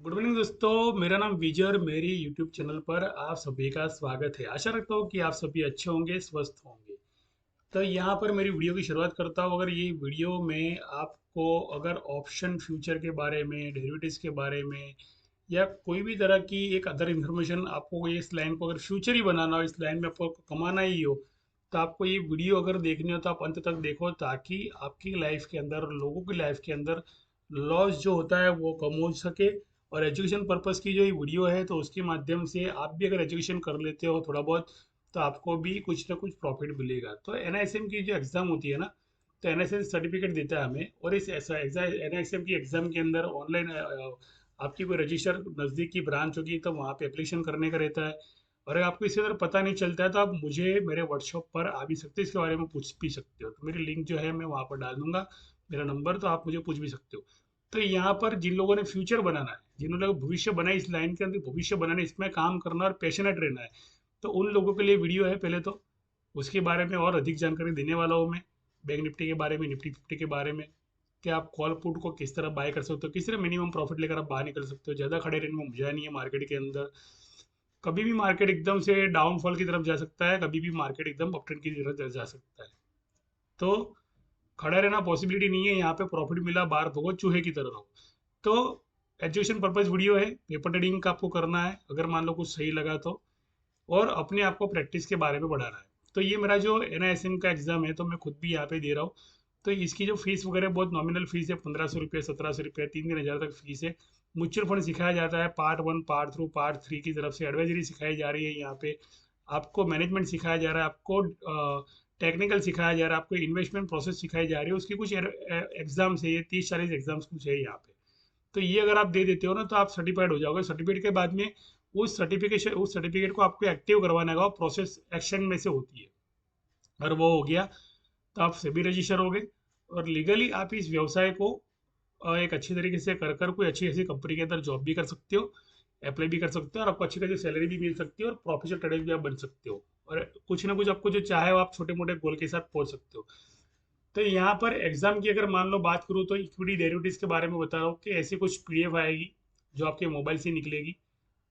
Good morning दोस्तों, मेरा नाम विजय और मेरी यूट्यूब चैनल पर आप सभी का स्वागत है। आशा रखता हूँ कि आप सभी अच्छे होंगे, स्वस्थ होंगे। तो यहाँ पर मेरी वीडियो की शुरुआत करता हूँ। अगर ये वीडियो में आपको अगर ऑप्शन फ्यूचर के बारे में, डेरिवेटिव्स के बारे में या कोई भी तरह की एक अदर इन्फॉर्मेशन आपको इस लाइन को अगर फ्यूचर ही बनाना हो, इस लाइन में आपको कमाना ही हो, तो आपको ये वीडियो अगर देखनी हो तो आप अंत तक देखो, ताकि आपकी लाइफ के अंदर, लोगों की लाइफ के अंदर लॉस जो होता है वो कम हो सके। और एजुकेशन पर्पस की जो ये वीडियो है, तो उसके माध्यम से आप भी अगर एजुकेशन कर लेते हो थोड़ा बहुत, तो आपको भी कुछ ना कुछ प्रॉफिट मिलेगा। तो एनआईएसएम की जो एग्ज़ाम होती है ना, तो एनआईएसएम सर्टिफिकेट देता है हमें। और इस एनआईएसएम की एग्ज़ाम के अंदर ऑनलाइन आपकी कोई रजिस्टर नज़दीक की ब्रांच होगी तो वहाँ पे एप्लीकेशन करने का रहता है। और अगर आपको इसके अंदर पता नहीं चलता है तो आप मुझे मेरे व्हाट्सएप पर आ भी सकते हो, इसके बारे में पूछ भी सकते हो। तो मेरी लिंक जो है मैं वहाँ पर डाल दूंगा, मेरा नंबर, तो आप मुझे पूछ भी सकते हो। तो यहाँ पर जिन लोगों ने फ्यूचर बनाना है, जिन लोगों ने भविष्य बनाए, इस लाइन के अंदर भविष्य बनाने, इसमें काम करना और पैशनेट रहना है, तो उन लोगों के लिए वीडियो है। पहले तो उसके बारे में और अधिक जानकारी देने वाला हूँ मैं। बैंक निफ्टी के बारे में, निफ्टी फिफ्टी के बारे में, कि आप कॉल पुट को किस तरह बाय कर सकते हो, किस तरह मिनिमम प्रॉफिट लेकर आप बाहर निकल सकते हो। ज़्यादा खड़े रहने में मजा नहीं है मार्केट के अंदर। कभी भी मार्केट एकदम से डाउनफॉल की तरफ जा सकता है, कभी भी मार्केट एकदम अपट्रेंड की तरफ जा सकता है। तो खड़ा रहना पॉसिबिलिटी नहीं है, यहाँ पे प्रॉफिट मिला बाहर भगो, चूहे की तरह रहो। तो एजुकेशन पर्पज वीडियो है, पेपर ट्रेडिंग का आपको करना है अगर मान लो कुछ सही लगा तो, और अपने आप को प्रैक्टिस के बारे में बढ़ाना है। तो ये मेरा जो एनआईएसएम का एग्जाम है, तो मैं खुद भी यहाँ पे दे रहा हूँ। तो इसकी जो फीस वगैरह बहुत नॉमिनल फीस है, 1500 रुपये, 1700 रुपये, 3-3 हज़ार तक फीस है। म्यूचुअल फंड सिखाया जाता है, part one, part two, part three की तरफ से एडवाइजरी सिखाई जा रही है यहाँ पे। आपको मैनेजमेंट सिखाया जा रहा है, आपको टेक्निकल सिखाया जा रहा है, आपको इन्वेस्टमेंट प्रोसेस सिखाई जा रही है। उसकी कुछ एग्जाम्स है, ये 30-40 एग्जाम्स कुछ है यहाँ पे। तो ये अगर आप दे देते हो ना, तो आप सर्टिफाइड हो जाओगे। सर्टिफिकेट के बाद में उस सर्टिफिकेट को आपको एक्टिव करवाने का प्रोसेस एक्शन में से होती है। और वो हो गया तो आप सेबी रजिस्टर हो गए, और लीगली आप इस व्यवसाय को एक अच्छी तरीके से कर कर कोई अच्छी ऐसी कंपनी के अंदर जॉब भी कर सकते हो, अप्लाई भी कर सकते हो, और आपको अच्छी खासी सैलरी भी मिल सकती है, और प्रोफेशनल ट्रेडर भी आप बन सकते हो। और कुछ ना कुछ आपको जो चाहे वो आप छोटे मोटे गोल के साथ पहुंच सकते हो। तो यहाँ पर एग्जाम की अगर मान लो बात करूँ, तो इक्विटी डेरिवेटिव्स के बारे में बता रहा हूँ कि ऐसी कुछ पीडीएफ आएगी जो आपके मोबाइल से निकलेगी,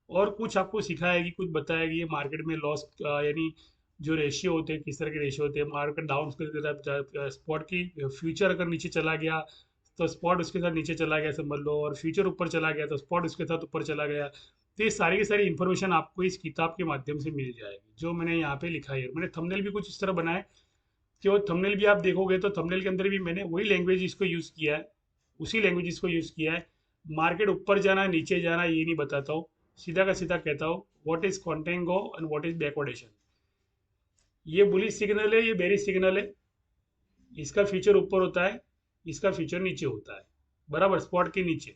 और कुछ आपको सिखाएगी, कुछ बताएगी ये मार्केट में लॉस यानी जो रेशियो होते हैं, किस तरह के रेशियो होते हैं। मार्केट डाउन स्पॉट की फ्यूचर अगर नीचे चला गया तो स्पॉट उसके साथ नीचे चला गया समझ लो, और फ्यूचर ऊपर चला गया तो स्पॉट उसके साथ ऊपर चला गया। तो ये सारी की सारी इन्फॉर्मेशन आपको इस किताब के माध्यम से मिल जाएगी, जो मैंने यहाँ पे लिखा है। मैंने थंबनेल भी कुछ इस तरह बनाया कि वो थंबनेल भी आप देखोगे तो थंबनेल के अंदर भी मैंने वही लैंग्वेज इसको यूज़ किया है, उसी लैंग्वेज इसको यूज़ किया है। मार्केट ऊपर जाना नीचे जाना ये नहीं बताता हूँ, सीधा का सीधा कहता हूँ what is कॉन्टेंगो and what is backwardation. ये बुलिश सिग्नल है, ये बेरिश सिग्नल है। इसका फीचर ऊपर होता है, इसका फीचर नीचे होता है, बराबर स्पॉट के नीचे।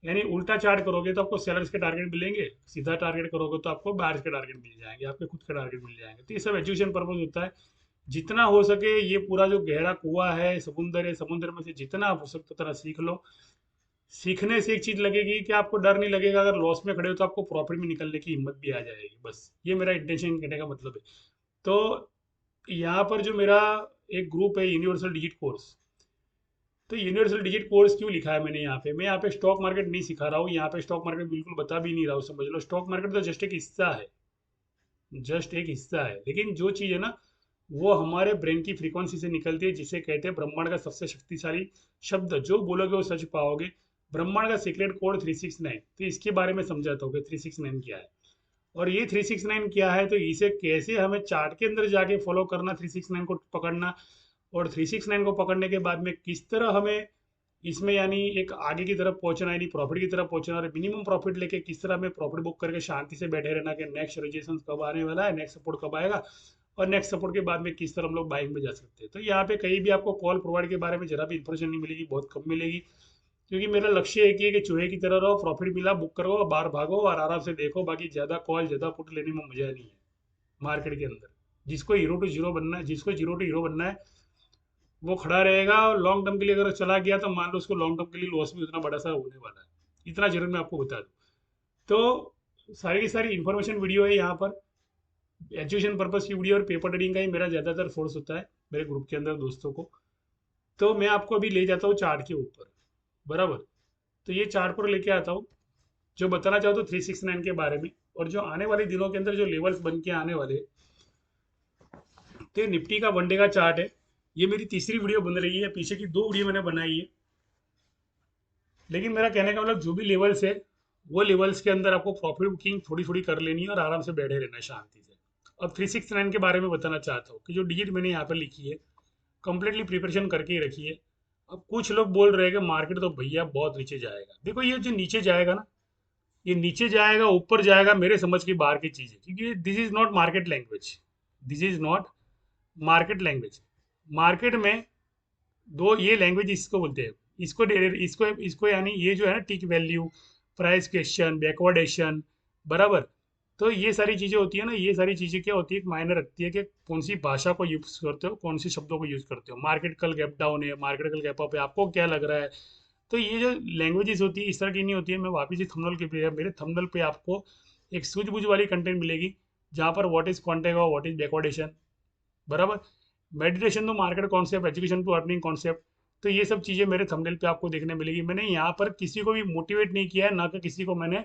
यानी उल्टा चार्ट करोगे तो आपको सेलर्स के टारगेट मिलेंगे, सीधा टारगेट करोगे तो आपको बायर्स के टारगेट मिल जाएंगे, आपके खुद के टारगेट मिल जाएंगे। तो ये सब एजुकेशन पर्पज होता है। जितना हो सके ये पूरा जो गहरा कुआं है, समुंदर है, समुंदर में से जितना हो सकता उतना सीख लो। सीखने से एक चीज लगेगी कि आपको डर नहीं लगेगा, अगर लॉस में खड़े हो तो आपको प्रॉफिट में निकलने की हिम्मत भी आ जाएगी। बस ये मेरा इंटेंशन कहने का मतलब है। तो यहाँ पर जो मेरा एक ग्रुप है, यूनिवर्सल डिजिट कोर्स। तो यूनिवर्सल डिजिट कोर्स क्यों लिखा है मैंने यहाँ पे? मैं यहाँ पे स्टॉक मार्केट नहीं सिखा रहा हूँ, यहाँ पे स्टॉक मार्केट बिल्कुल बता भी नहीं रहा हूँ, समझ लो। स्टॉक मार्केट तो जस्ट एक हिस्सा है, जस्ट एक हिस्सा है। लेकिन जो चीज़ है ना, वो हमारे ब्रेन की फ्रीक्वेंसी से निकलती है, जिसे कहते हैं ब्रह्मांड का सबसे शक्तिशाली शब्द। जो बोलोगे वो सच पाओगे। ब्रह्मांड का सीक्रेट कोड 369। तो इसके बारे में समझाता हूँ कि 369 क्या है। और ये 369 क्या है, तो इसे कैसे हमें चार्ट के अंदर जाके फॉलो करना, 369 को पकड़ना, और 369 को पकड़ने के बाद में किस तरह हमें इसमें यानी एक आगे की तरफ पहुंचना, यानी प्रॉफिट की तरफ पहुंचना, और मिनिमम प्रॉफिट लेके किस तरह हमें प्रॉफिट बुक करके शांति से बैठे रहना कि नेक्स्ट रेजिस्टेंस कब आने वाला है, नेक्स्ट सपोर्ट कब आएगा, और नेक्स्ट सपोर्ट के बाद में किस तरह हम लोग बाइंग में जा सकते हैं। तो यहाँ पे कहीं भी आपको कॉल प्रोवाइड के बारे में जरा भी इंफॉर्मेशन नहीं मिलेगी, बहुत कम मिलेगी। क्योंकि मेरा लक्ष्य एक ही है कि चूहे की तरह रहो, प्रॉफिट मिला बुक करो, बाहर भागो और आराम से देखो। बाकी ज्यादा कॉल ज्यादा पुट लेने में मजा नहीं है मार्केट के अंदर। जिसको हीरो टू जीरो बनना है, जिसको जीरो टू हीरो बनना है, वो खड़ा रहेगा। और लॉन्ग टर्म के लिए अगर चला गया तो मान लो उसको लॉन्ग टर्म के लिए लॉस भी उतना बड़ा सा होने वाला है। इतना जरूर मैं आपको बता दूं। तो सारी की सारी इन्फॉर्मेशन वीडियो है यहाँ पर। एजुकेशन पर्पज की वीडियो और पेपर ट्रेडिंग का ही मेरा ज़्यादातर फोर्स होता है मेरे ग्रुप के अंदर दोस्तों को। तो मैं आपको अभी ले जाता हूँ चार्ट के ऊपर, बराबर। तो ये चार्ट पर लेके आता हूँ। जो बताना चाहो तो 369 के बारे में, और जो आने वाले दिनों के अंदर जो लेवल्स बन के आने वाले, तो निफ्टी का वनडे का चार्ट है। ये मेरी तीसरी वीडियो बन रही है, पीछे की 2 वीडियो मैंने बनाई है। लेकिन मेरा कहने का मतलब जो भी लेवल्स है, वो लेवल्स के अंदर आपको प्रॉफिट बुकिंग थोड़ी थोड़ी कर लेनी है और आराम से बैठे रहना है शांति से। अब 369 के बारे में बताना चाहता हूँ कि जो डिजिट मैंने यहाँ पर लिखी है, कंप्लीटली प्रिपरेशन करके ही रखी है। अब कुछ लोग बोल रहे हैं कि मार्केट तो भैया बहुत नीचे जाएगा। देखो ये जो नीचे जाएगा ना, ये नीचे जाएगा ऊपर जाएगा मेरे समझ की बाहर की चीज़ है, क्योंकि this is not market language. This is not market language. Market में दो ये लैंग्वेज इसको बोलते हैं, इसको इसको यानी ये जो है ना, टिक वैल्यू, प्राइस क्वेश्चन, बैकवर्डेशन, बराबर। तो ये सारी चीज़ें होती है ना, ये सारी चीज़ें क्या होती है, एक मायने रखती है कि कौन सी भाषा को यूज़ करते हो, कौन सी शब्दों को यूज़ करते हो। मार्केट कल गैप डाउन है, मार्केट कल गैप अप है, आपको क्या लग रहा है। तो ये जो लैंग्वेजेस होती है इस तरह की नहीं होती है। मैं वापस ही थंबनेल के पे, मेरे थंबनेल पे आपको एक सूझबूझ वाली कंटेंट मिलेगी, जहाँ पर व्हाट इज कॉन्टेक्ट और व्हाट इज बैकवर्डेशन, बराबर। Meditation to market concept, education to earning concept, तो ये सब चीज़ें मेरे थंबनेल पे आपको देखने मिलेगी। मैंने यहाँ पर किसी को भी मोटिवेट नहीं किया है, ना कि किसी को मैंने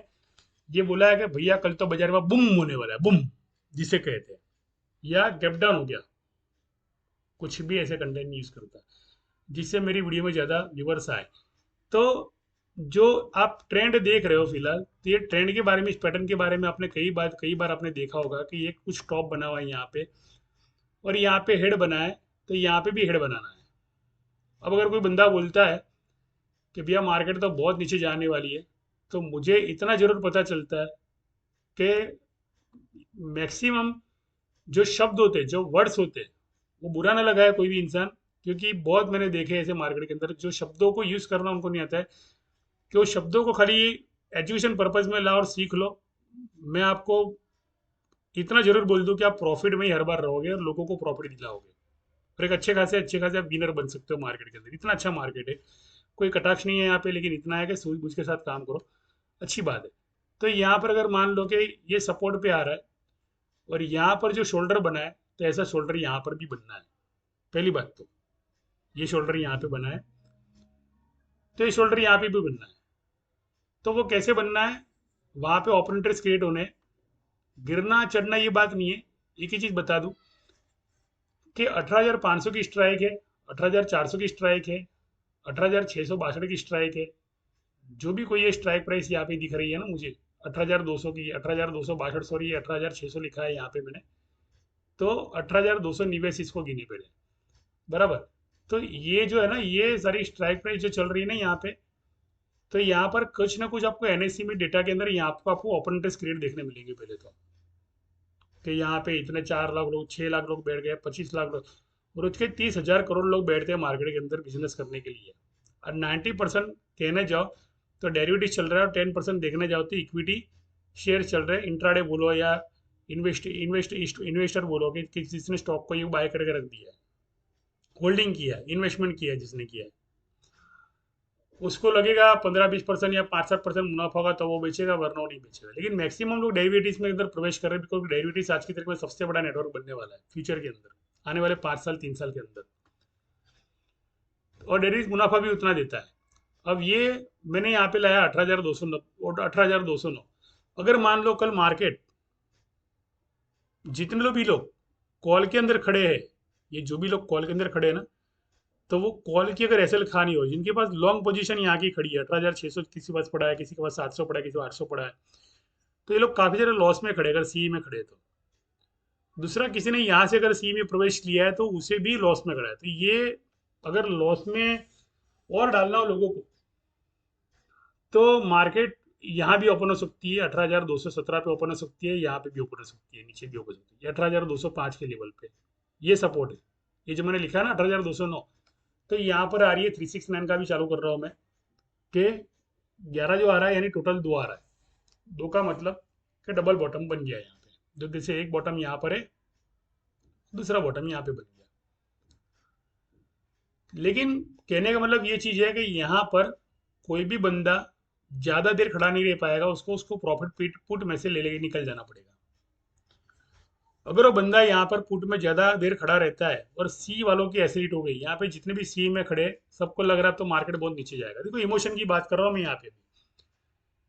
ये बोला है कि भैया कल तो बाजार में बुम होने वाला है, बुम जिसे कहते हैं, या गैप डाउन हो गया। कुछ भी ऐसे कंटेंट नहीं यूज़ करता जिससे मेरी वीडियो में ज़्यादा व्यूवर्स आए। तो जो आप ट्रेंड देख रहे हो फिलहाल, तो ये ट्रेंड के बारे में, इस पैटर्न के बारे में आपने कई बार आपने देखा होगा कि ये कुछ टॉप बना हुआ है यहाँ पे, और यहाँ पे हेड बना है, तो यहाँ पे भी हेड बनाना है। अब अगर कोई बंदा बोलता है कि भैया मार्केट तो बहुत नीचे जाने वाली है, तो मुझे इतना जरूर पता चलता है कि मैक्सिमम जो शब्द होते हैं, जो वर्ड्स होते हैं, वो बुरा ना लगाए कोई भी इंसान। क्योंकि बहुत मैंने देखे ऐसे मार्केट के अंदर जो शब्दों को यूज़ करना उनको नहीं आता है, कि वो शब्दों को खाली एजुकेशन पर्पज में लाओ और सीख लो। मैं आपको इतना जरूर बोल दूं कि आप प्रॉफिट में ही हर बार रहोगे और लोगों को प्रॉफिट दिलाओगे, और एक अच्छे खासे आप विनर बन सकते हो मार्केट के अंदर। इतना अच्छा मार्केट है, कोई कटाक्ष नहीं है यहाँ पे, लेकिन इतना है कि सूझबूझ के साथ काम करो, अच्छी बात है। तो यहाँ पर अगर मान लो कि ये सपोर्ट पे आ रहा है और यहाँ पर जो शोल्डर बना है, तो ऐसा शोल्डर यहाँ पर भी बनना है। पहली बात तो ये शोल्डर यहाँ पे बना है, तो ये शोल्डर यहाँ पे भी बनना है। तो वो कैसे बनना है, वहां पे ऑपरेटर्स क्रिएट होने, गिरना चढ़ना ये बात नहीं है। एक ही चीज बता दूं कि 18,500 की स्ट्राइक है, 18,400 की स्ट्राइक है, 18,662 की स्ट्राइक है। जो भी कोई ये स्ट्राइक प्राइस यहाँ पे दिख रही है ना मुझे, 18,200 की, 18,262, सॉरी 18,600 लिखा है यहाँ पे मैंने, तो 18,289 इसको गिने पड़े, बराबर। तो ये जो है ना, ये सारी स्ट्राइक प्राइस जो चल रही है ना यहाँ पे, तो यहाँ पर कुछ ना कुछ आपको एनएससी में डेटा के अंदर यहाँ पर आपको ओपन इंटरेस्ट क्रिएट देखने मिलेंगे पहले तो, कि यहाँ पे इतने 4 लाख लोग, 6 लाख लोग बैठ गए, 25 लाख लोग, रोज के 30,000 करोड़ लोग बैठते हैं मार्केट के अंदर बिजनेस करने के लिए। और 90% कहने जाओ तो डेरिवेटिव चल रहा है, और 10% देखने जाओ तो इक्विटी शेयर चल रहे हैं। इंट्राडे बोलो या इन्वेस्टर बोलो कि जिसने स्टॉक को ये बाय करके रख दिया है, होल्डिंग किया है, इन्वेस्टमेंट किया है, जिसने किया है, उसको लगेगा 15-20% या 5-7% मुनाफा होगा तो वो बेचेगा, वरना वो नहीं बेचेगा। लेकिन मैक्सिमम लोग डेरिवेटिव्स में अंदर प्रवेश कर रहे हैं, बिकॉज डेरिवेटिव्स आज की तारीख में सबसे बड़ा नेटवर्क बनने वाला है फ्यूचर के अंदर, आने वाले 5 साल 3 साल के अंदर। और डेरिवेटिव मुनाफा भी उतना देता है। अब ये मैंने यहाँ पे लाया 18,209 और 18,209। अगर मान लो कल मार्केट, जितने लोग भी लोग कॉल के अंदर खड़े हैं, ये जो भी लोग कॉल के अंदर खड़े हैं ना, तो वो कॉल की अगर एसएल खानी हो, जिनके पास लॉन्ग पोजीशन यहाँ की खड़ी है, 18,600 किसी के पास पड़ा है, किसी के पास 700 पड़ा है, किसी को 800 पड़ा है, तो ये लोग काफी सारे लॉस में खड़े, अगर सी में खड़े तो। दूसरा, किसी ने यहाँ से अगर सी में प्रवेश लिया है तो उसे भी लॉस में खड़ा है। तो ये अगर लॉस में और डालना हो लोगों को, तो मार्केट यहाँ भी ओपन हो सकती है, 18,217 पे ओपन हो सकती है, यहाँ पे भी ओपन हो सकती है, नीचे भी ओपन हो सकती है 18,205 के लेवल पे। ये सपोर्ट है, ये जो मैंने लिखा है ना 18,209, तो यहाँ पर आ रही है 369 का भी चालू कर रहा हूँ मैं, कि 11 जो आ रहा है यानी टोटल 2 आ रहा है। 2 का मतलब कि डबल बॉटम बन गया यहाँ पे, जो जैसे एक बॉटम यहाँ पर है, दूसरा बॉटम यहाँ पे बन गया। लेकिन कहने का मतलब ये चीज़ है कि यहाँ पर कोई भी बंदा ज़्यादा देर खड़ा नहीं रह पाएगा, उसको उसको प्रॉफिट पुट में से ले लेके निकल जाना पड़ेगा। अगर वो बंदा यहाँ पर पुट में ज़्यादा देर खड़ा रहता है और सी वालों की एसिडिट हो गई, यहाँ पे जितने भी सी में खड़े सबको लग रहा है तो मार्केट बहुत नीचे जाएगा। देखो इमोशन की बात कर रहा हूँ मैं यहाँ पे भी,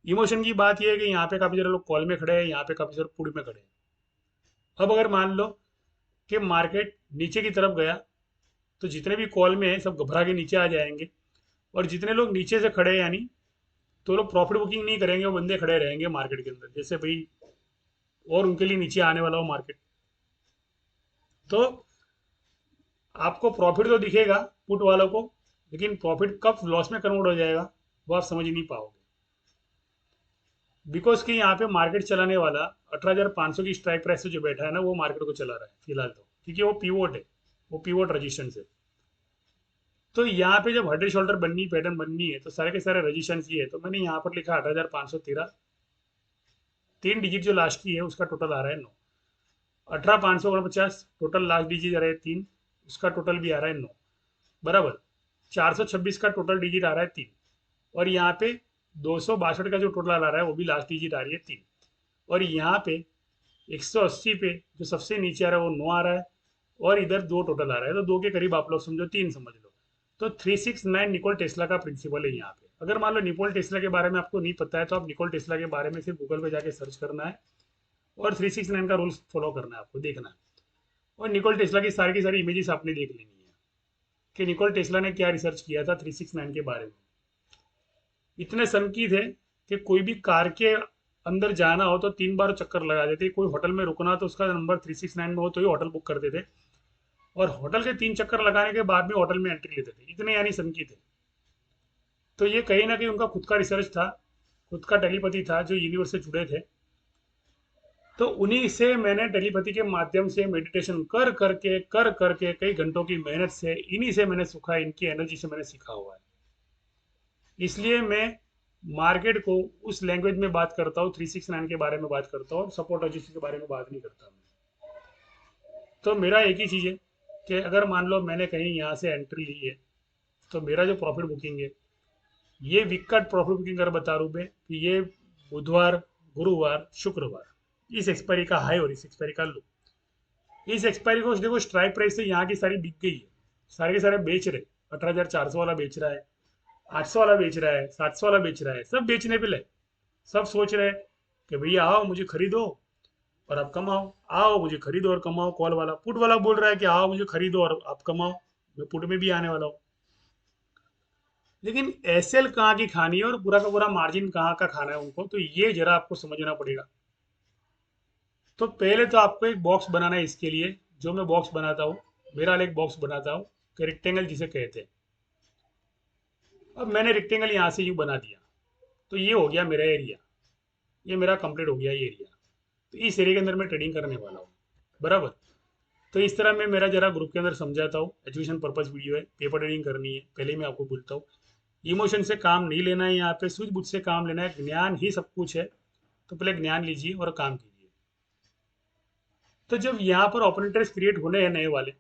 इमोशन की बात यह है कि यहाँ पे काफी सारे लोग कॉल में खड़े हैं, यहाँ पे काफी सारे पुट में खड़े हैं। अब अगर मान लो कि मार्केट नीचे की तरफ गया तो जितने भी कॉल में हैं सब घबरा के नीचे आ जाएंगे, और जितने लोग नीचे से खड़े हैं यानी तो लोग प्रॉफिट बुकिंग नहीं करेंगे, वो बंदे खड़े रहेंगे मार्केट के अंदर जैसे भाई, और उनके लिए नीचे आने वाला हो मार्केट। तो आपको प्रॉफिट तो दिखेगा पुट वालों को, लेकिन प्रॉफिट कब लॉस में कन्वर्ट हो जाएगा वो आप समझ ही नहीं पाओगे। बिकॉज कि यहाँ पे मार्केट चलाने वाला 18,500 की स्ट्राइक प्राइस से जो बैठा है ना, वो मार्केट को चला रहा है फिलहाल तो, क्योंकि वो पीवोट है, वो पीवोट रजिस्टेंस है। तो यहाँ पे जब हेड एंड शोल्डर बननी, पैटर्न बननी है, तो सारे के सारे रजिस्टेंस ये है। तो मैंने यहाँ पर लिखा 18,513, 3 डिजिट जो लास्ट की है उसका टोटल आ रहा है 9। 18,549 टोटल लास्ट डिजिट आ रहा है 3, उसका टोटल भी आ रहा है 9 बराबर। 426 का टोटल डिजिट आ रहा है 3, और यहाँ पे 262 का जो टोटल आ रहा है वो भी लास्ट डिजिट आ रही है 3, और यहाँ पे 180 पे जो सबसे नीचे आ रहा है वो 9 आ रहा है, और इधर 2 टोटल आ रहा है, तो 2 के करीब आप लोग समझो, 3 समझ लो। तो 369 निकोल टेस्ला का प्रिंसिपल है यहाँ पे। अगर मान लो निकोल टेस्ला के बारे में आपको नहीं पता है तो आप निकोल टेस्ला के बारे में सिर्फ गूगल पे जाके सर्च करना है और 369 का रूल्स फॉलो करना है, आपको देखना है। और निकोल टेस्ला की सारी इमेजेस आपने देख लेनी है कि निकोल टेस्ला ने क्या रिसर्च किया था 369 के बारे में। इतने सनकी थे कि कोई भी कार के अंदर जाना हो तो 3 बार चक्कर लगा देते, कोई होटल में रुकना तो उसका नंबर 369 में हो तो ही होटल बुक करते थे, और होटल के 3 चक्कर लगाने के बाद भी होटल में एंट्री लेते थे, इतने यानी सनकी थे। तो ये कहीं ना कहीं उनका खुद का रिसर्च था, खुद का टेलीपैथी था जो यूनिवर्स से जुड़े थे। तो उन्हीं से मैंने टेलीपैथी के माध्यम से मेडिटेशन कर करके कई घंटों की मेहनत से, इन्हीं से मैंने सीखा, इनकी एनर्जी से मैंने सीखा हुआ है। इसलिए मैं मार्केट को उस लैंग्वेज में बात करता हूँ, 369 के बारे में बात करता हूँ, और सपोर्ट रजिस्टर के बारे में बात नहीं करता मैं। तो मेरा एक ही चीज़ है कि अगर मान लो मैंने कहीं यहाँ से एंट्री ली है, तो मेरा जो प्रॉफिट बुकिंग है, ये वीक का प्रॉफिट बुकिंग कर बता रहा हूँ मैं कि ये बुधवार, गुरुवार, शुक्रवार, इस एक्सपायरी का हाई और इस एक्सपायरी का लो। इस एक्सपायरी को देखो, स्ट्राइक प्राइस से यहाँ की सारी बिक गई है, सारे के सारे बेच रहे। 18,400 वाला बेच रहा है, 800 वाला बेच रहा है, 700 वाला बेच रहा है, सब बेचने पे लगे। सब सोच रहे हैं कि भैया आओ मुझे खरीदो और आप कमाओ, आओ मुझे खरीदो और कमाओ। कॉल वाला, पुट वाला बोल रहा है कि आओ मुझे खरीदो और आप कमाओ, मैं पुट में भी आने वाला हूँ। लेकिन एसएल कहाँ की खानी है और पूरा का पूरा मार्जिन कहाँ का खाना है उनको, तो ये जरा आपको समझना पड़ेगा। तो पहले तो आपको एक बॉक्स बनाना है इसके लिए। जो मैं बॉक्स बनाता हूँ, मेरा एक बॉक्स बनाता हूँ, रेक्टेंगल जिसे कहते हैं। अब मैंने रेक्टेंगल यहाँ से यूँ बना दिया, तो ये हो गया मेरा एरिया, ये मेरा कंप्लीट हो गया ये एरिया। तो इस एरिया के अंदर मैं ट्रेडिंग करने वाला हूँ बराबर। तो इस तरह मैं मेरा जरा ग्रुप के अंदर समझाता हूँ। एजुकेशन पर्पस वीडियो है, पेपर ट्रेडिंग करनी है, पहले ही मैं आपको बोलता हूँ। इमोशन से काम नहीं लेना है, यहाँ पे सूझबूझ से काम लेना है, ज्ञान ही सब कुछ है। तो पहले ज्ञान लीजिए और काम कीजिए। तो जब यहाँ पर ओपन क्रिएट होने हैं नए वाले,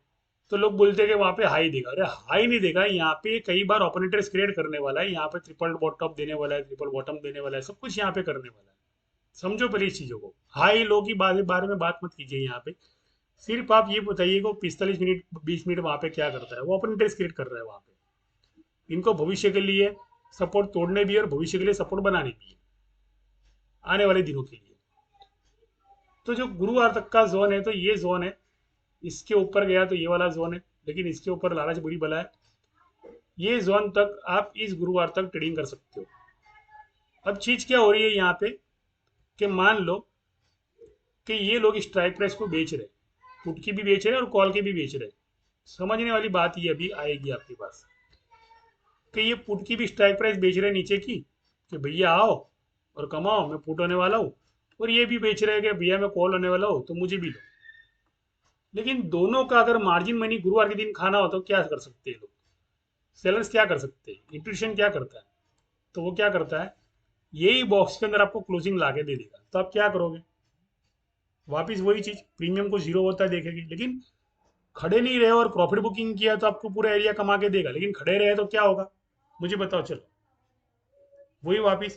तो लोग बोलते हैं कि वहाँ पे हाई देगा। अरे हाई नहीं देगा, यहाँ पे कई बार ओपन क्रिएट करने वाला है, यहाँ पे ट्रिपल बॉटम देने वाला है, ट्रिपल बॉटम देने वाला है, सब कुछ यहाँ पे करने वाला है। समझो पहले इस चीजों को, हाई लो की बारे में बात मत कीजिए यहाँ पे। सिर्फ आप ये बताइए कि 45 मिनट 20 मिनट वहाँ पे क्या करता है, वो ओपन क्रिएट कर रहा है वहाँ पे। इनको भविष्य के लिए सपोर्ट तोड़ने भी है और भविष्य के लिए सपोर्ट बनाने भी है, आने वाले दिनों के लिए। तो जो गुरुवार तक का जोन है, तो ये जोन है, इसके ऊपर गया तो ये वाला जोन है, लेकिन इसके ऊपर लालच बुरी बला है। ये जोन तक आप इस गुरुवार तक ट्रेडिंग कर सकते हो। अब चीज क्या हो रही है यहाँ पे कि मान लो कि ये लोग स्ट्राइक प्राइस को बेच रहे, पुट की भी बेच रहे और कॉल की भी बेच रहे। समझने वाली बात ये अभी आएगी आपके पास कि ये पुट की भी स्ट्राइक प्राइस बेच रहे नीचे की कि भैया आओ और कमाओ, मैं पुट होने वाला हूँ, और ये भी बेच रहे हैं कि भैया मैं कॉल होने वाला हूँ तो मुझे भी लो। लेकिन दोनों का अगर मार्जिन मनी गुरुवार के दिन खाना हो तो क्या कर सकते हैं लोग, सेलर्स क्या कर सकते हैं, इंट्यूशन क्या करता है? तो वो क्या करता है, यही बॉक्स के अंदर आपको क्लोजिंग ला के दे देगा। तो आप क्या करोगे, वापिस वही चीज, प्रीमियम को जीरो होता है देखेगी। लेकिन खड़े नहीं रहे और प्रॉफिट बुकिंग किया तो आपको पूरा एरिया कमा के देगा, लेकिन खड़े रहे तो क्या होगा मुझे बताओ। चलो वही वापिस,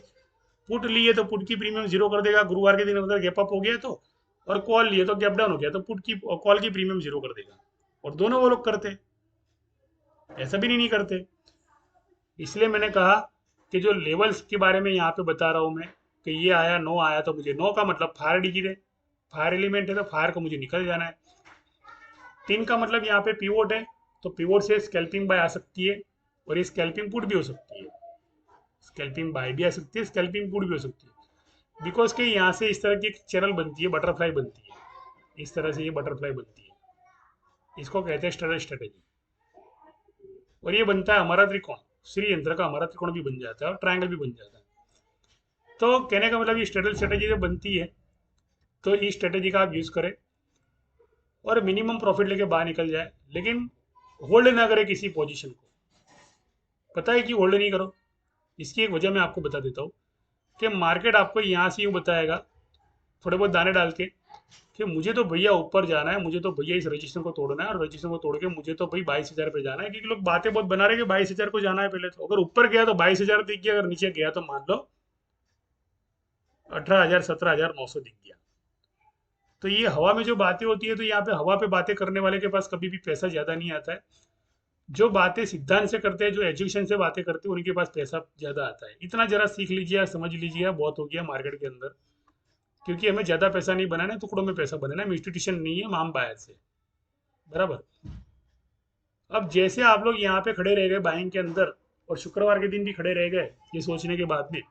पुट लिए तो पुट की प्रीमियम जीरो कर देगा गुरुवार के दिन अगर गैप अप हो गया तो, और कॉल लिए तो गैप डाउन हो गया तो पुट की कॉल की प्रीमियम जीरो कर देगा। और दोनों वो लोग करते, ऐसा भी नहीं करते। इसलिए मैंने कहा कि जो लेवल्स के बारे में यहाँ पे बता रहा हूँ मैं कि ये आया 9 आया, तो मुझे 9 का मतलब फायर डिजिट है, फायर एलिमेंट है, तो फायर को मुझे निकल जाना है। 3 का मतलब यहाँ पे पिवोट है, तो पिवोट से स्कैल्पिंग बाय आ सकती है, और ये स्कैल्पिंग पुट भी हो सकती है, स्कैल्पिंग बाय भी आ सकती है, स्कैल्पिंग पुट भी हो सकती है। बिकॉज के यहाँ से इस तरह की एक चैनल बनती है, बटरफ्लाई बनती है, इस तरह से ये बटरफ्लाई बनती है, इसको कहते हैं स्ट्रेटल स्ट्रेटेजी। और ये बनता है हमारा त्रिकोण, श्री यंत्र का हमारा त्रिकोण भी बन जाता है और ट्रायंगल भी बन जाता है। तो कहने का मतलब ये स्ट्रेटल स्ट्रेटेजी जब बनती है तो इस स्ट्रेटेजी का आप यूज करें और मिनिमम प्रॉफिट लेके बाहर निकल जाए, लेकिन होल्ड ना करें किसी पोजीशन को। पता है कि होल्ड नहीं करो, इसकी एक वजह मैं आपको बता देता हूँ कि मार्केट आपको यहाँ से यूँ बताएगा थोड़े बहुत दाने डाल के कि मुझे तो भैया ऊपर जाना है, मुझे तो भैया इस रजिस्टर को तोड़ना है, और रजिस्टर को तोड़ के मुझे तो भाई 22,000 पे जाना है, क्योंकि लोग बातें बहुत बना रहे हैं कि 22,000 को जाना है पहले। तो अगर ऊपर गया तो 22,000 दिख गया, अगर नीचे गया तो मान लो 18,000 17,900 दिख गया। तो ये हवा में जो बातें होती है, तो यहाँ पे हवा पे बातें करने वाले के पास कभी भी पैसा ज्यादा नहीं आता है। जो बातें सिद्धांत से करते हैं, जो एजुकेशन से बातें करते हैं, उनके पास पैसा ज्यादा आता है। इतना जरा सीख लीजिए, समझ लीजिए, बहुत हो गया मार्केट के अंदर। क्योंकि हमें ज्यादा पैसा नहीं बनाना है, टुकड़ों में पैसा बनाना है, हम इंस्टीट्यूशन नहीं है, हम बायर से। बराबर। अब जैसे आप लोग यहाँ पे खड़े रह गए बाइंग के अंदर, और शुक्रवार के दिन भी खड़े रह गए ये सोचने के बाद में,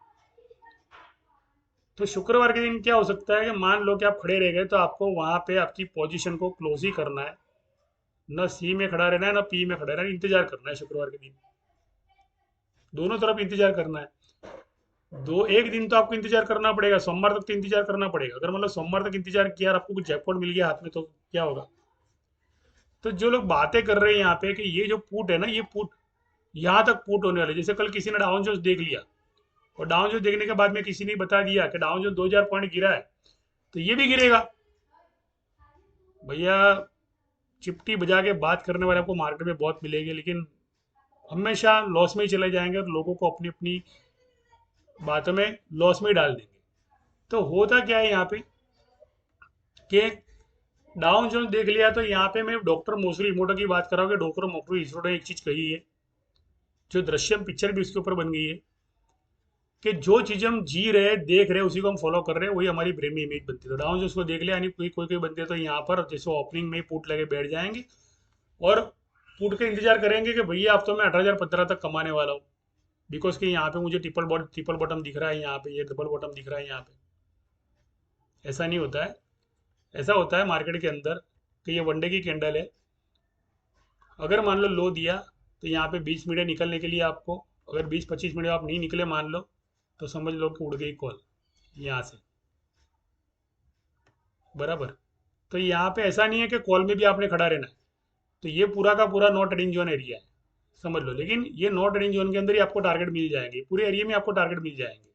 तो शुक्रवार के दिन क्या हो सकता है कि मान लो कि आप खड़े रह गए, तो आपको वहां पे आपकी पोजीशन को क्लोज ही करना है, न सी में खड़ा रहना है, न पी में खड़ा रहना है, इंतजार करना है शुक्रवार के दिन, दोनों तरफ इंतजार करना है। दो एक दिन तो आपको इंतजार करना पड़ेगा, सोमवार तक तो इंतजार करना पड़ेगा। अगर मतलब सोमवार तक इंतजार किया और आपको कुछ जैकपॉट मिल गया हाथ में, तो क्या होगा। तो जो लोग बातें कर रहे हैं यहाँ पे कि ये जो पुट है ना, ये पुट यहाँ तक पुट होने वाले, जैसे कल किसी ने डाउन जोन्स देख लिया, और डाउन जोन्स देखने के बाद में किसी ने बता दिया कि डाउन जोन्स 2,000 पॉइंट गिरा है, तो ये भी गिरेगा। भैया चिपटी बजा के बात करने वाले आपको मार्केट में बहुत मिलेंगे, लेकिन हमेशा लॉस में ही चले जाएंगे और लोगों को अपनी अपनी बातों में लॉस में ही डाल देंगे। तो होता क्या है यहाँ पे कि डाउन जोन्स देख लिया, तो यहाँ पे मैं डॉक्टर मोसरी इमोटो की बात कर रहा हूँ कि डॉक्टर मोसरी इमोटो ने एक चीज कही है, जो दृश्यम पिक्चर भी उसके ऊपर बन गई है, कि जो चीज हम जी रहे देख रहे उसी को हम फॉलो कर रहे हैं, वही हमारी ब्रेन में इमेज बनती है। तो डाउन जोन्स को देख लिया, यानी कोई कोई कोई बनते हैं तो यहाँ पर जैसे ओपनिंग में ही पुट लगे बैठ जाएंगे, और पुट के इंतजार करेंगे कि भैया अब तो मैं 18,000 15 तक कमाने वाला हूँ, बिकॉज कि यहाँ पे मुझे ट्रिपल बॉटम दिख रहा है, यहाँ पे ये डबल बॉटम दिख रहा है यहाँ पे। ऐसा नहीं होता है। ऐसा होता है मार्केट के अंदर कि ये वनडे की कैंडल है, अगर मान लो लो दिया, तो यहाँ पे 20 मिनट निकलने के लिए आपको, अगर 20-25 मिनट आप नहीं निकले मान लो, तो समझ लो कि उड़ गई कॉल यहाँ से। बराबर। तो यहाँ पे ऐसा नहीं है कि कॉल में भी आपने खड़ा रहना है, तो ये पूरा का पूरा नॉट ट्रेडिंग जोन एरिया है, समझ लो। लेकिन ये नॉट ट्रेडिंग जोन के अंदर ही आपको टारगेट मिल जाएंगे, पूरे एरिया में आपको टारगेट मिल जाएंगे।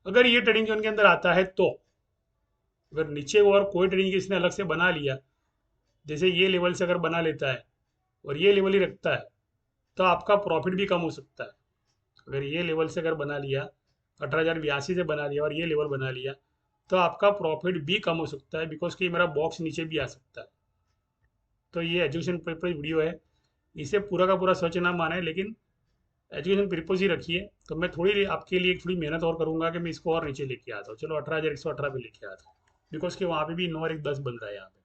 अगर ये ट्रेडिंग जोन के अंदर आता है तो, अगर नीचे और कोई ट्रेडिंग किसने अलग से बना लिया, जैसे ये लेवल से अगर बना लेता है और ये लेवल ही रखता है, तो आपका प्रॉफिट भी कम हो सकता है। अगर ये लेवल से अगर बना लिया, 18,082 से बना लिया और ये लेवल बना लिया, तो आपका प्रॉफिट भी कम हो सकता है, बिकॉज कि मेरा बॉक्स नीचे भी आ सकता है। तो ये एजुकेशन पर्पज वीडियो है, इसे पूरा का पूरा सच ना माने, लेकिन एजुकेशन पर्पज ही रखिए। तो मैं थोड़ी आपके लिए थोड़ी मेहनत और करूंगा कि मैं इसको और नीचे लेके आता हूँ, चलो 18,118 पे लेके आता हूँ, बिकॉज कि वहाँ पे भी 9 और 1 10 बन रहा है यहाँ पे।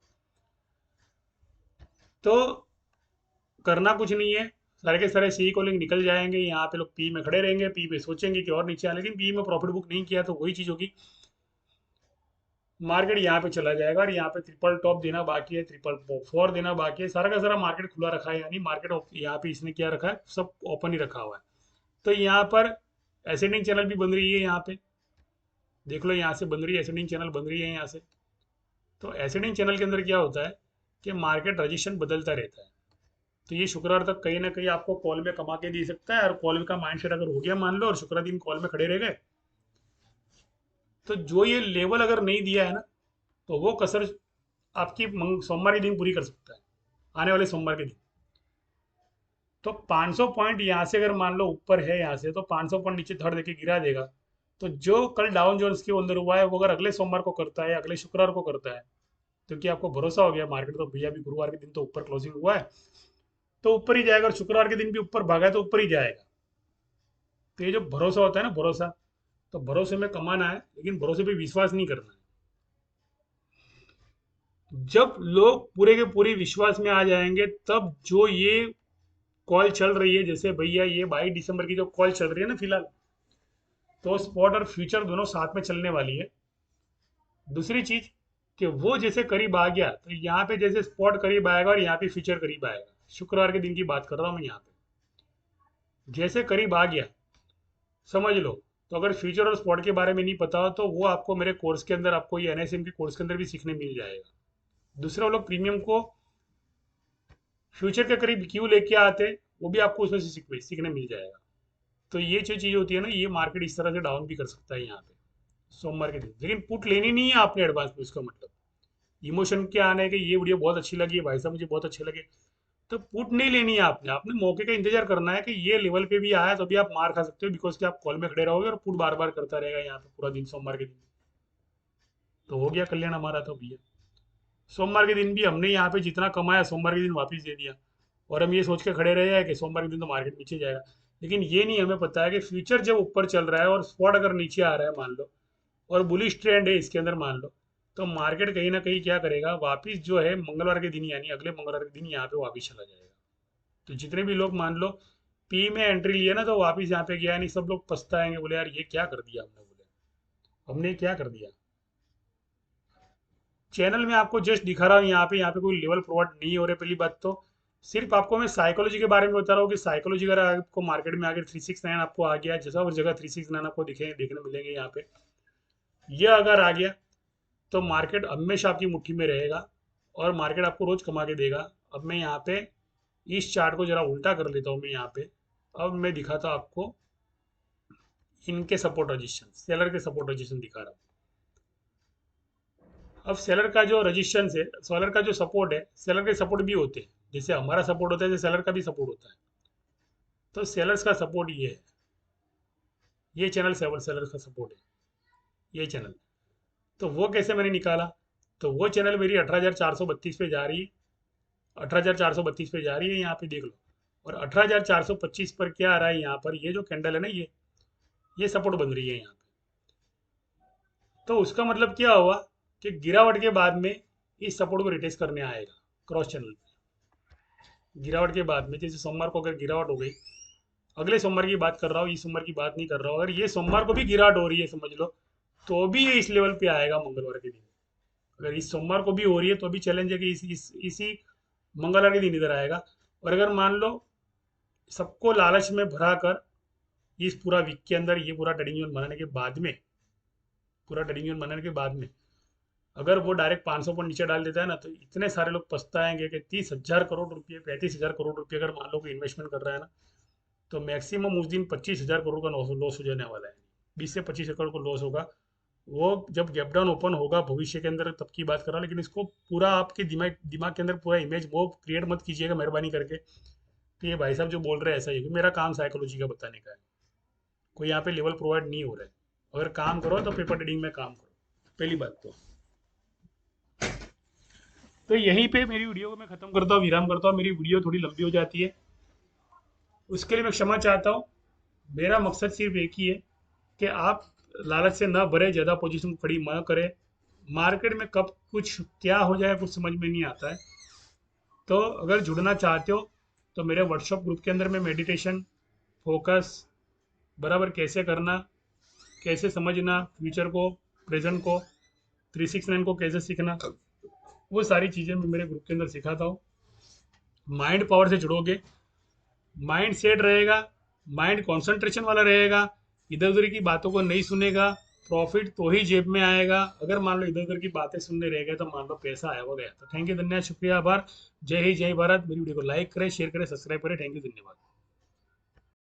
तो करना कुछ नहीं है, सारे के सारे सी कॉलिंग निकल जाएंगे, यहाँ पे लोग पी में खड़े रहेंगे, पी पे सोचेंगे कि और नीचे आए, लेकिन पी में प्रॉफिट बुक नहीं किया तो वही चीज़ होगी, मार्केट यहाँ पे चला जाएगा, और यहाँ पे ट्रिपल टॉप देना बाकी है, ट्रिपल फोर देना बाकी है, सारा का सारा मार्केट खुला रखा है, यानी मार्केट यहाँ पे इसने क्या रखा है, सब ओपन ही रखा हुआ है। तो यहाँ पर एसेंडिंग चैनल भी बन रही है, यहाँ पे देख लो, यहाँ से बन रही है एसेंडिंग चैनल, बन रही है यहाँ से। तो एसेंडिंग चैनल के अंदर क्या होता है कि मार्केट रजिस्ट्रेशन बदलता रहता है, तो ये शुक्रवार तक कहीं ना कहीं आपको कॉल में कमा के दे सकता है। और कॉल का माइंडसेट अगर हो गया मान लो, और शुक्रवार दिन कॉल में खड़े रह गए, तो जो ये लेवल अगर नहीं दिया है ना, तो वो कसर आपकी सोमवार के दिन पूरी कर सकता है, आने वाले सोमवार के दिन। तो 500 पॉइंट यहाँ से अगर मान लो ऊपर है यहाँ से, तो 500 पॉइंट नीचे धड़ देके गिरा देगा। तो जो कल डाउन जोन्स के अंदर हुआ है, वो अगर अगले सोमवार को करता है, अगले शुक्रवार को करता है, क्योंकि आपको भरोसा हो गया मार्केट तो भैया भी गुरुवार के दिन तो ऊपर क्लोजिंग हुआ है, तो ऊपर ही जाएगा, और शुक्रवार के दिन भी ऊपर भागा है तो ऊपर ही जाएगा। तो ये जो भरोसा होता है ना, भरोसा, तो भरोसे में कमाना है, लेकिन भरोसे पे विश्वास नहीं करना है। जब लोग पूरे के पूरे विश्वास में आ जाएंगे, तब जो ये कॉल चल रही है, जैसे भैया ये 22 दिसंबर की जो कॉल चल रही है ना फिलहाल, तो स्पॉट और फ्यूचर दोनों साथ में चलने वाली है। दूसरी चीज कि वो जैसे करीब आ गया, तो यहाँ पे जैसे स्पॉट करीब आएगा और यहाँ पे फ्यूचर करीब आएगा। शुक्रवार के दिन की बात कर रहा हूँ मैं यहाँ पे, जैसे करीब आ गया समझ लो। तो अगर फ्यूचर और स्पॉट के बारे में नहीं पता हो, तो वो आपको मेरे कोर्स के अंदर, आपको ये एनएसएम के कोर्स के अंदर भी सीखने मिल जाएगा। दूसरा, वो लोग प्रीमियम को फ्यूचर के करीब क्यों लेके आते, वो भी आपको उसमें से सीखने मिल जाएगा। तो ये जो चीज़ होती है ना, ये मार्केट इस तरह से डाउन भी कर सकता है यहाँ पे सोमवार के दिन। लेकिन पुट लेनी नहीं है आपने एडवांस में, इसका मतलब इमोशन क्या आना है कि ये वीडियो बहुत अच्छी लगी है भाई साहब, मुझे बहुत अच्छे लगे, तो पुट नहीं लेनी है आपने। आपने मौके का इंतजार करना है कि ये लेवल पे भी आया तो भी आप मार खा सकते हो, बिकॉज कि आप कॉल में खड़े रहोगे और पुट बार बार करता रहेगा यहाँ पे पूरा दिन सोमवार के दिन। तो हो गया कल्याण हमारा तो भैया। सोमवार के दिन भी हमने यहाँ पे जितना कमाया सोमवार के दिन वापस दे दिया, और हम ये सोच के खड़े रहे हैं कि सोमवार के दिन तो मार्केट नीचे जाएगा। लेकिन ये नहीं हमें पता है कि फ्यूचर जब ऊपर चल रहा है और स्पॉट अगर नीचे आ रहा है मान लो, और बुलिश ट्रेंड है इसके अंदर मान लो, तो मार्केट कहीं ना कहीं क्या करेगा, वापिस जो है मंगलवार के दिन, यानी अगले मंगलवार के दिन यहाँ पे वापिस चला जाएगा। तो जितने भी लोग मान लो पी में एंट्री लिए ना, तो वापिस यहाँ पे गया नहीं, सब लोग पछताएंगे, बोले यार ये क्या कर दिया हमने, बोले हमने क्या कर दिया। चैनल में आपको जस्ट दिखा रहा हूँ, यहाँ पे कोई लेवल प्रोवाइड नहीं हो रहे। पहली बात तो सिर्फ आपको मैं साइकोलॉजी के बारे में बता रहा हूँ कि साइकोलॉजी अगर आपको मार्केट में आगे 369 आपको आ गया, जैसा उस जगह 369 आपको देखने मिलेंगे यहाँ पे, ये अगर आ गया तो मार्केट हमेशा आपकी मुट्ठी में रहेगा और मार्केट आपको रोज कमा के देगा। अब मैं यहाँ पे इस चार्ट को जरा उल्टा कर लेता हूँ मैं यहाँ पे। अब मैं दिखाता हूँ आपको इनके सपोर्ट रजिस्टेंस, सेलर के सपोर्ट रजिस्टेंस दिखा रहा हूँ। अब सेलर का जो रजिस्टेंस है, सेलर का जो सपोर्ट है, सेलर के सपोर्ट भी होते हैं, जैसे हमारा सपोर्ट होता है जैसे सेलर का भी सपोर्ट होता है। तो सेलर्स का सपोर्ट ये है, ये चैनल सेलर्स का सपोर्ट है, ये चैनल। तो वो कैसे मैंने निकाला, तो वो चैनल मेरी 18,432 पे जा रही है, 18,432 पे जा रही है, यहाँ पे देख लो। और 18,425 पर क्या आ रहा है, यहाँ पर ये जो कैंडल है ना, ये सपोर्ट बन रही है यहाँ पे। तो उसका मतलब क्या हुआ कि गिरावट के बाद में इस सपोर्ट को रिटेस्ट करने आएगा क्रॉस चैनल पे। गिरावट के बाद में, जैसे सोमवार को अगर गिरावट हो गई, अगले सोमवार की बात कर रहा हूँ, इस सोमवार की बात नहीं कर रहा हूँ, अगर ये सोमवार को भी गिरावट हो रही है समझ लो, तो भी ये इस लेवल पे आएगा मंगलवार के दिन। अगर इस सोमवार को भी हो रही है तो भी चैलेंज है कि इसी मंगलवार के दिन इधर आएगा। और अगर मान लो सबको लालच में भरा कर इस पूरा वीक के अंदर ये पूरा ट्रेडिंग जोन बनाने के बाद में, पूरा ट्रेडिंग जोन बनाने के बाद में अगर वो डायरेक्ट 500 पॉइंट नीचे डाल देता है ना, तो इतने सारे लोग पछताएंगे कि 30,000 करोड़ रुपये, 35,000 करोड़ रुपये अगर मान लो कोई इन्वेस्टमेंट कर रहा है ना, तो मैक्सिमम उस दिन 25,000 करोड़ का लॉस हो जाने वाला है। 20 से 25 करोड़ का लॉस होगा। वो जब गैप डाउन ओपन होगा भविष्य के अंदर तब की बात कर रहा हूँ। लेकिन इसको पूरा आपके दिमाग दिमाग के अंदर पूरा इमेज वो क्रिएट मत कीजिएगा मेहरबानी करके कि ये भाई साहब जो बोल रहे हैं ऐसा ही, क्योंकि मेरा काम साइकोलॉजी का बताने का है। कोई यहाँ पे लेवल प्रोवाइड नहीं हो रहा है। अगर काम करो तो पेपर ट्रेडिंग में काम करो, पहली बात तो यहीं पे मेरी वीडियो को मैं खत्म करता हूँ, विराम करता हूँ। मेरी वीडियो थोड़ी लंबी हो जाती है, उसके लिए मैं क्षमा चाहता हूँ। मेरा मकसद सिर्फ एक ही है कि आप लालच से ना भरे, ज़्यादा पोजीशन खड़ी ना करें। मार्केट में कब कुछ क्या हो जाए कुछ समझ में नहीं आता है। तो अगर जुड़ना चाहते हो तो मेरे व्हाट्सएप ग्रुप के अंदर में मेडिटेशन, फोकस बराबर कैसे करना, कैसे समझना फ्यूचर को, प्रेजेंट को, 369 को कैसे सीखना, वो सारी चीज़ें मैं मेरे ग्रुप के अंदर सिखाता हूँ। माइंड पावर से जुड़ोगे, माइंड सेट रहेगा, माइंड कंसंट्रेशन वाला रहेगा, इधर उधर की बातों को नहीं सुनेगा, प्रॉफिट तो ही जेब में आएगा। अगर मान लो इधर उधर की बातें सुनने रह गए तो मान लो पैसा आया हो गया। तो थैंक यू, धन्यवाद, शुक्रिया, आभार। जय हिंद, जय भारत। मेरी वीडियो को लाइक करें, शेयर करें, सब्सक्राइब करें। थैंक यू, धन्यवाद।